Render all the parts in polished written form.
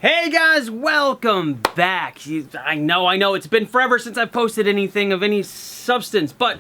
Hey guys, welcome back. I know, it's been forever since I've posted anything of any substance, but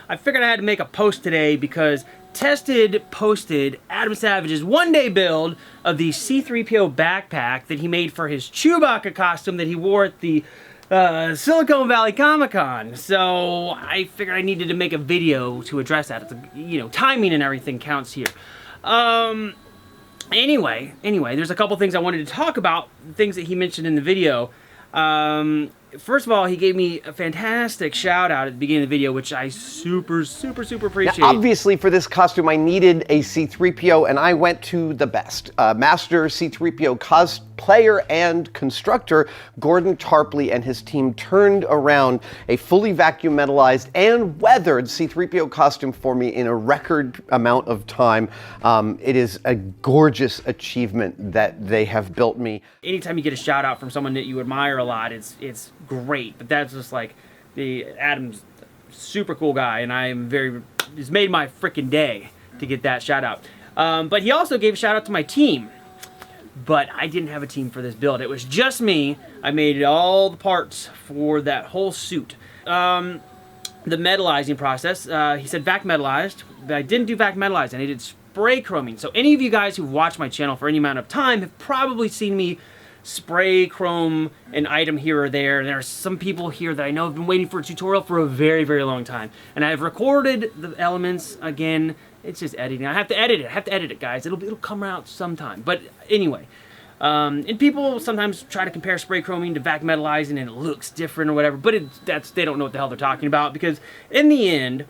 I figured I had to make a post today because Tested posted Adam Savage's one-day build of the C-3PO backpack that he made for his Chewbacca costume that he wore at the Silicon Valley Comic-Con. So I figured I needed to make a video to address that. It's, timing and everything counts here. Anyway, there's a couple things I wanted to talk about, things that he mentioned in the video. First of all, he gave me a fantastic shout out at the beginning of the video, which I super appreciate. Now, obviously, for this costume, I needed a C-3PO, and I went to the best. Master C-3PO cosplayer and constructor, Gordon Tarpley and his team turned around a fully vacuum metallized and weathered C-3PO costume for me in a record amount of time. It is a gorgeous achievement that they have built me. Anytime you get a shout out from someone that you admire a lot, it's great. But that's just like, Adam's a super cool guy, and it's made my freaking day to get that shout out. But he also gave a shout out to my team. But I didn't have a team for this build. It was just me. I made all the parts for that whole suit. The metallizing process, he said vac metallized, but I didn't do vac metallized, and I did spray chroming. So any of you guys who've watched my channel for any amount of time have probably seen me spray chrome an item here or there. There are some people here that I know have been waiting for a tutorial for a very long time. And I've recorded the elements again. It's just editing. I have to edit it. Guys. It'll come out sometime. But anyway, and people sometimes try to compare spray chroming to vac metallizing and it looks different or whatever, but they don't know what the hell they're talking about, because in the end,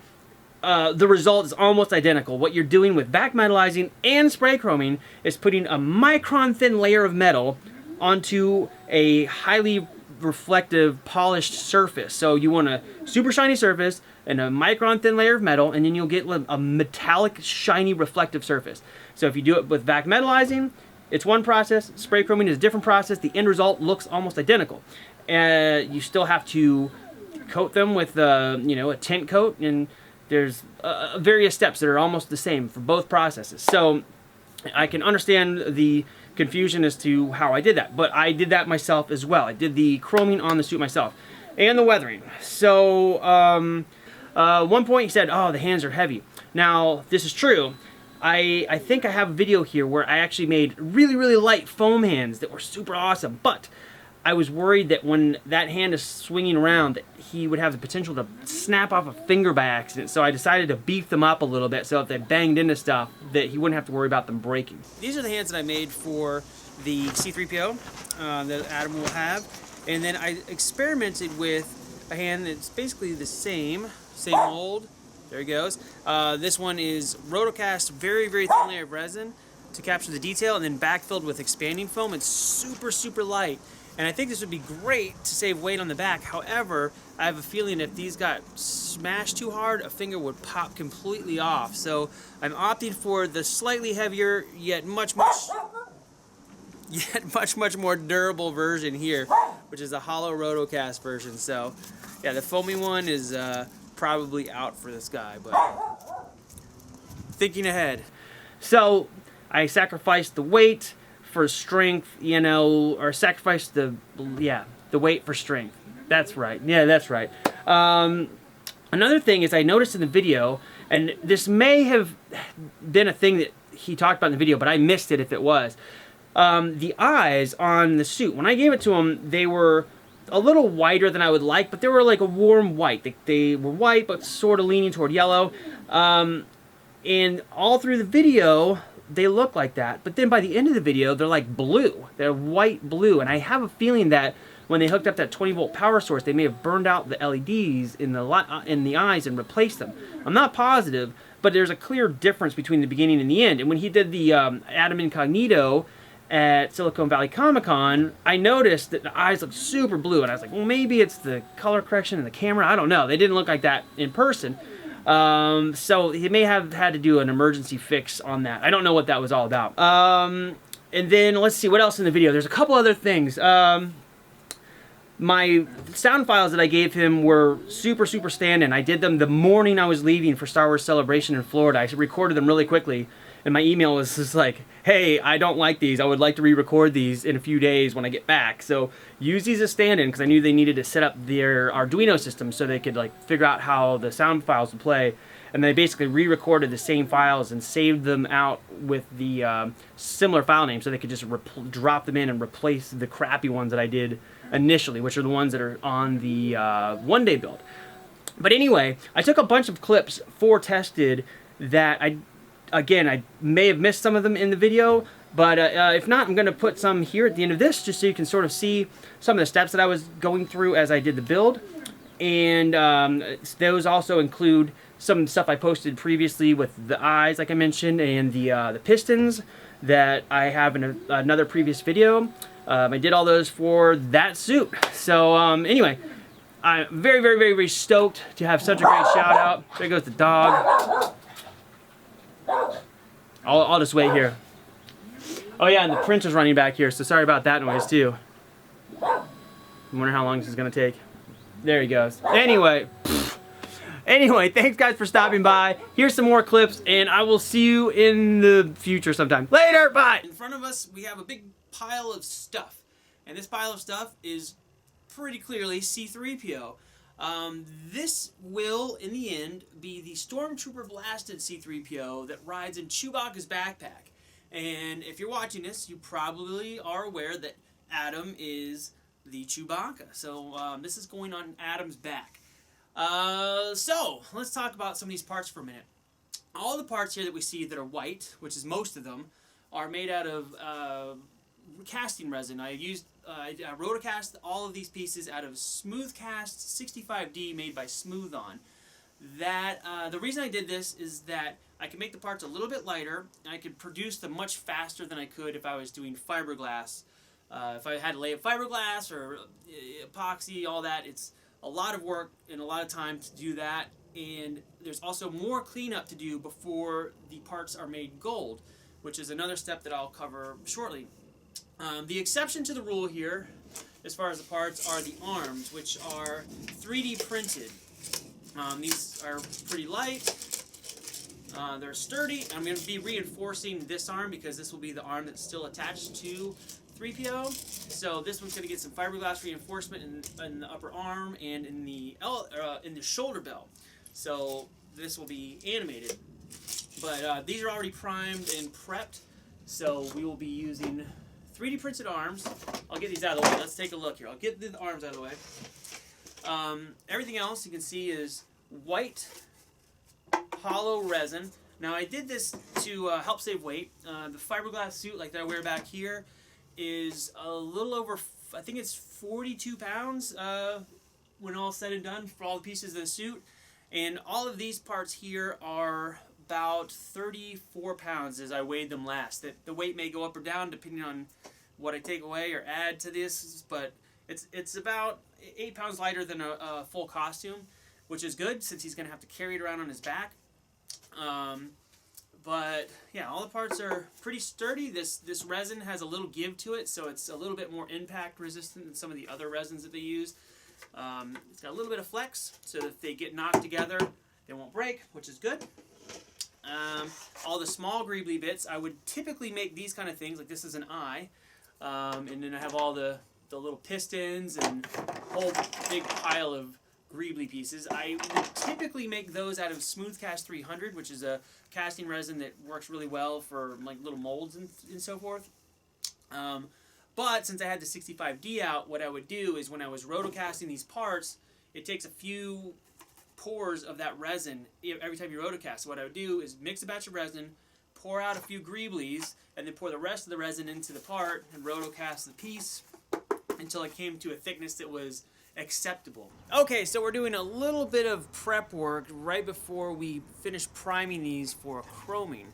the result is almost identical. What you're doing with vac metallizing and spray chroming is putting a micron thin layer of metal onto a highly reflective polished surface. So you want a super shiny surface and a micron thin layer of metal, and then you'll get a metallic shiny reflective surface. So if you do it with vac metallizing, it's one process. Spray chroming is a different process. The end result looks almost identical. You still have to coat them with a tint coat, and there's various steps that are almost the same for both processes. So I can understand the confusion as to how I did that, but I did that myself as well. I did the chroming on the suit myself and the weathering. So one point he said, oh, the hands are heavy. Now this is true. I think I have a video here where I actually made really light foam hands that were super awesome, but I was worried that when that hand is swinging around that he would have the potential to snap off a finger by accident, so I decided to beef them up a little bit so if they banged into stuff that he wouldn't have to worry about them breaking. These are the hands that I made for the C-3PO that Adam will have, and then I experimented with a hand that's basically the same mold. There he goes. This one is rotocast, very thin layer of resin to capture the detail, and then backfilled with expanding foam. It's super light. And I think this would be great to save weight on the back. However, I have a feeling if these got smashed too hard, a finger would pop completely off. So I'm opting for the slightly heavier, yet much more durable version here, which is a hollow rotocast version. So yeah, the foamy one is probably out for this guy, but thinking ahead. So I sacrificed the weight for strength, or sacrifice the weight for strength. That's right. Yeah, that's right. Another thing is I noticed in the video, and this may have been a thing that he talked about in the video, but I missed it if it was. The eyes on the suit, when I gave it to him, they were a little whiter than I would like, but they were like a warm white. They were white, but sort of leaning toward yellow. And all through the video, they look like that, but then by the end of the video, they're like blue. They're white blue, and I have a feeling that when they hooked up that 20-volt power source, they may have burned out the LEDs in the eyes and replaced them. I'm not positive, but there's a clear difference between the beginning and the end. And when he did the Adam Incognito at Silicon Valley Comic-Con, I noticed that the eyes looked super blue, and I was like, well, maybe it's the color correction in the camera. I don't know. They didn't look like that in person. So he may have had to do an emergency fix on that. I don't know what that was all about. And then let's see what else in the video. There's a couple other things. My sound files that I gave him were super stand-in. I did them the morning I was leaving for Star Wars Celebration in Florida. I recorded them really quickly. And my email was just like, hey, I don't like these. I would like to re-record these in a few days when I get back. So use these as stand-in because I knew they needed to set up their Arduino system so they could like figure out how the sound files would play. And they basically re-recorded the same files and saved them out with the similar file name so they could just drop them in and replace the crappy ones that I did initially, which are the ones that are on the one-day build. But anyway, I took a bunch of clips for tested that I may have missed some of them in the video, but if not, I'm going to put some here at the end of this just so you can sort of see some of the steps that I was going through as I did the build. And those also include some stuff I posted previously with the eyes, like I mentioned, and the pistons that I have in another previous video. I did all those for that suit. So anyway, I'm very, very, very, very stoked to have such a great shout out. There goes the dog. I'll just wait here. Oh yeah, and the printer's running back here, so sorry about that noise too. I wonder how long this is gonna take. There he goes. Anyway, thanks guys for stopping by. Here's some more clips, and I will see you in the future sometime. Later, bye! In front of us, we have a big pile of stuff. And this pile of stuff is pretty clearly C-3PO. This will, in the end, be the Stormtrooper blasted C-3PO that rides in Chewbacca's backpack. And if you're watching this, you probably are aware that Adam is the Chewbacca. So this is going on Adam's back. So let's talk about some of these parts for a minute. All the parts here that we see that are white, which is most of them, are made out of casting resin. I rotocast all of these pieces out of Smoothcast 65D made by Smooth-On. The reason I did this is that I can make the parts a little bit lighter, and I could produce them much faster than I could if I was doing fiberglass. If I had to lay up fiberglass or epoxy, all that, it's a lot of work and a lot of time to do that. And there's also more cleanup to do before the parts are made gold, which is another step that I'll cover shortly. The exception to the rule here, as far as the parts, are the arms, which are 3D printed. These are pretty light. They're sturdy. I'm going to be reinforcing this arm because this will be the arm that's still attached to 3PO. So this one's going to get some fiberglass reinforcement in the upper arm and in the shoulder belt. So this will be animated. But these are already primed and prepped. So we will be using 3D printed arms. I'll get these out of the way. Let's take a look here. I'll get the arms out of the way. Everything else you can see is white hollow resin. Now I did this to help save weight. The fiberglass suit like that I wear back here is a little over, I think it's 42 pounds when all said and done for all the pieces of the suit. And all of these parts here are about 34 pounds as I weighed them last. The weight may go up or down depending on what I take away or add to this, but it's about 8 pounds lighter than a full costume, which is good since he's going to have to carry it around on his back. But yeah, all the parts are pretty sturdy. This resin has a little give to it, so it's a little bit more impact resistant than some of the other resins that they use. It's got a little bit of flex, so that if they get knocked together, they won't break, which is good. All the small greebly bits, I would typically make these kind of things, like this is an eye, and then I have all the little pistons and a whole big pile of greebly pieces. I would typically make those out of Smoothcast 300, which is a casting resin that works really well for like little molds and so forth. But since I had the 65D out, what I would do is when I was rotocasting these parts, it takes a few pours of that resin every time you rotocast. So what I would do is mix a batch of resin, pour out a few greeblies, and then pour the rest of the resin into the part and rotocast the piece until it came to a thickness that was acceptable. Okay, so we're doing a little bit of prep work right before we finish priming these for chroming.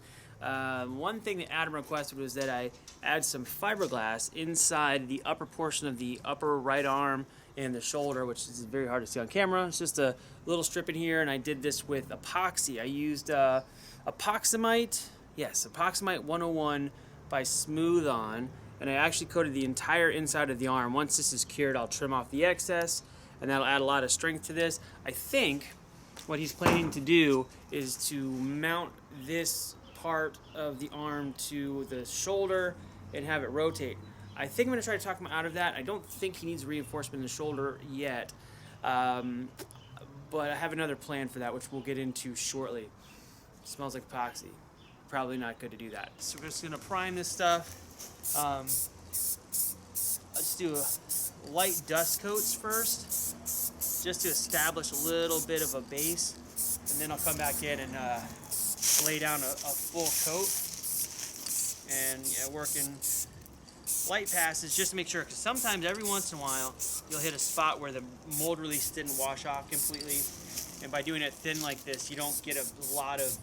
One thing that Adam requested was that I add some fiberglass inside the upper portion of the upper right arm and the shoulder, which is very hard to see on camera. It's just a little strip in here, and I did this with epoxy. I used Epoximite 101 by Smooth-On, and I actually coated the entire inside of the arm. Once this is cured, I'll trim off the excess, and that'll add a lot of strength to this. I think what he's planning to do is to mount this part of the arm to the shoulder and have it rotate. I think I'm going to try to talk him out of that. I don't think he needs reinforcement in the shoulder yet, but I have another plan for that, which we'll get into shortly. It smells like epoxy. Probably not good to do that. So we're just going to prime this stuff. Let's do a light dust coats first, just to establish a little bit of a base, and then I'll come back in and lay down a full coat and working light passes just to make sure, because sometimes every once in a while you'll hit a spot where the mold release didn't wash off completely, and by doing it thin like this you don't get a lot of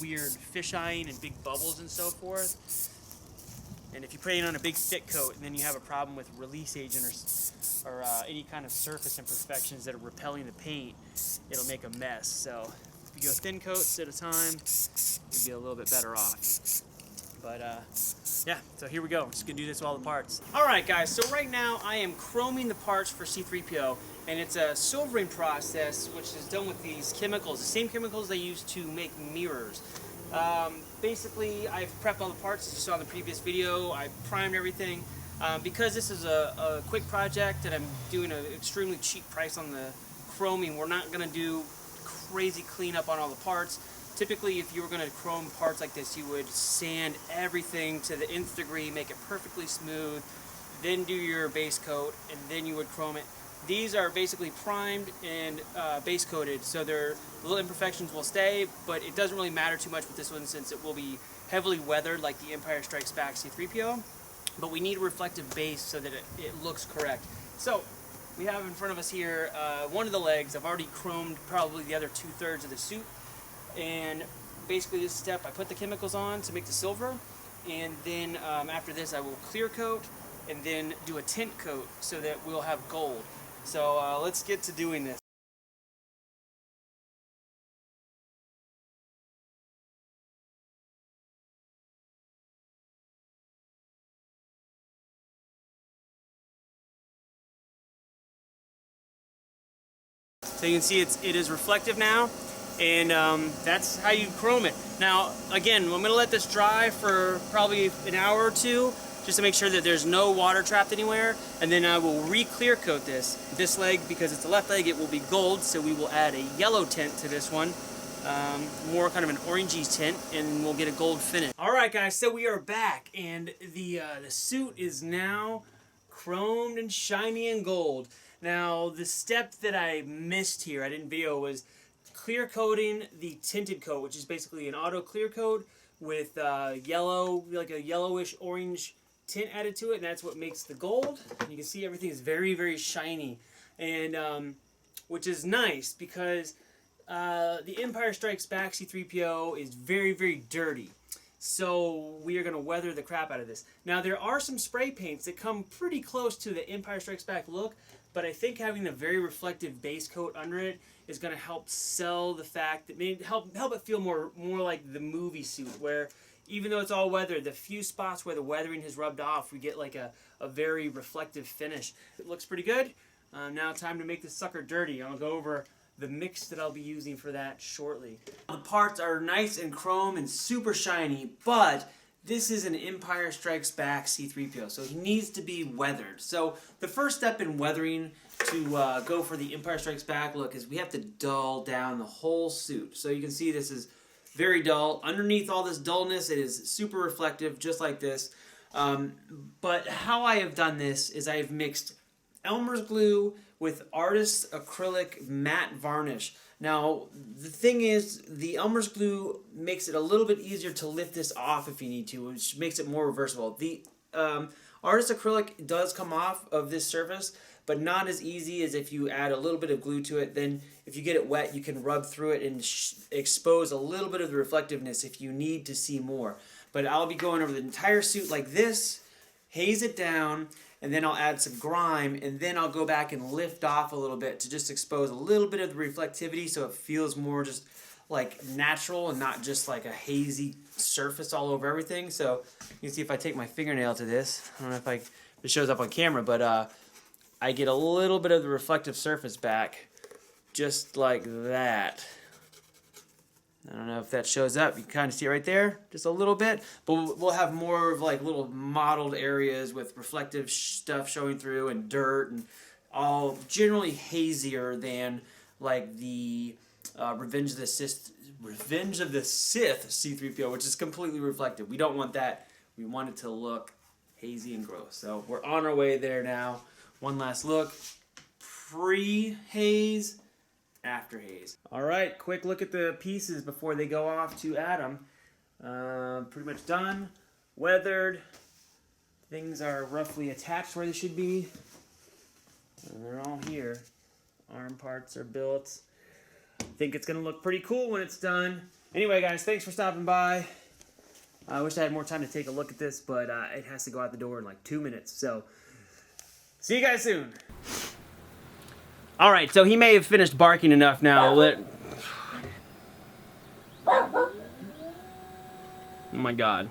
weird fisheyeing and big bubbles and so forth. And if you put it on a big thick coat and then you have a problem with release agent or any kind of surface imperfections that are repelling the paint, it'll make a mess. So if you go thin coats at a time, you'll be a little bit better off. But yeah, so here we go. I'm just gonna do this with all the parts. All right, guys, so right now I am chroming the parts for C-3PO, and it's a silvering process which is done with these chemicals, the same chemicals they use to make mirrors. Basically, I've prepped all the parts as you saw in the previous video. I primed everything. Because this is a quick project and I'm doing an extremely cheap price on the chroming, we're not going to do crazy cleanup on all the parts. Typically, if you were going to chrome parts like this, you would sand everything to the nth degree, make it perfectly smooth, then do your base coat, and then you would chrome it. These are basically primed and base coated, so their little imperfections will stay, but it doesn't really matter too much with this one since it will be heavily weathered like the Empire Strikes Back C-3PO. But we need a reflective base so that it looks correct. So we have in front of us here one of the legs. I've already chromed probably the other 2/3 of the suit, and basically this step I put the chemicals on to make the silver, and then after this I will clear coat and then do a tint coat so that we'll have gold. So let's get to doing this. So you can see it is reflective now, and that's how you chrome it. Now again, I'm going to let this dry for probably an hour or two just to make sure that there's no water trapped anywhere, and then I will re-clear coat this leg. Because it's a left leg, it will be gold, so we will add a yellow tint to this one, more kind of an orangey tint, and we'll get a gold finish. Alright guys, so we are back, and the suit is now chromed and shiny and gold. Now, the step that I missed here, I didn't video, was clear coating the tinted coat, which is basically an auto clear coat with yellow, like a yellowish orange tint added to it, and that's what makes the gold. And you can see everything is very, very shiny, and which is nice because the Empire Strikes Back C-3PO is very, very dirty. So we are going to weather the crap out of this. Now there are some spray paints that come pretty close to the Empire Strikes Back look, but I think having a very reflective base coat under it is going to help sell the fact that maybe help it feel more like the movie suit, where even though it's all weathered, the few spots where the weathering has rubbed off, we get like a very reflective finish. It looks pretty good. Now time to make this sucker dirty. I'll go over the mix that I'll be using for that shortly. The parts are nice and chrome and super shiny, but this is an Empire Strikes Back C-3PO, so he needs to be weathered. So the first step in weathering to go for the Empire Strikes Back look is we have to dull down the whole suit. So you can see this is very dull. Underneath all this dullness, it is super reflective, just like this. But how I have done this is I have mixed Elmer's glue with Artist's acrylic matte varnish. Now, the thing is, the Elmer's glue makes it a little bit easier to lift this off if you need to, which makes it more reversible. The Artist's acrylic does come off of this surface, but not as easy as if you add a little bit of glue to it. Then if you get it wet, you can rub through it and expose a little bit of the reflectiveness if you need to see more. But I'll be going over the entire suit like this, haze it down, and then I'll add some grime, and then I'll go back and lift off a little bit to just expose a little bit of the reflectivity so it feels more just like natural and not just like a hazy surface all over everything. So you can see if I take my fingernail to this, I don't know if it shows up on camera, but I get a little bit of the reflective surface back just like that. I don't know if that shows up. You can kind of see it right there, just a little bit. But we'll have more of like little mottled areas with reflective stuff showing through and dirt and all generally hazier than like the Revenge of the Sith C-3PO, which is completely reflective. We don't want that. We want it to look hazy and gross. So we're on our way there now. One last look. Pre-haze, after haze. All right, quick look at the pieces before they go off to Adam. Pretty much done. Weathered. Things are roughly attached where they should be. And they're all here. Arm parts are built. I think it's going to look pretty cool when it's done. Anyway, guys, thanks for stopping by. I wish I had more time to take a look at this, but it has to go out the door in like 2 minutes. So, see you guys soon. All right, so he may have finished barking enough now. Oh my God.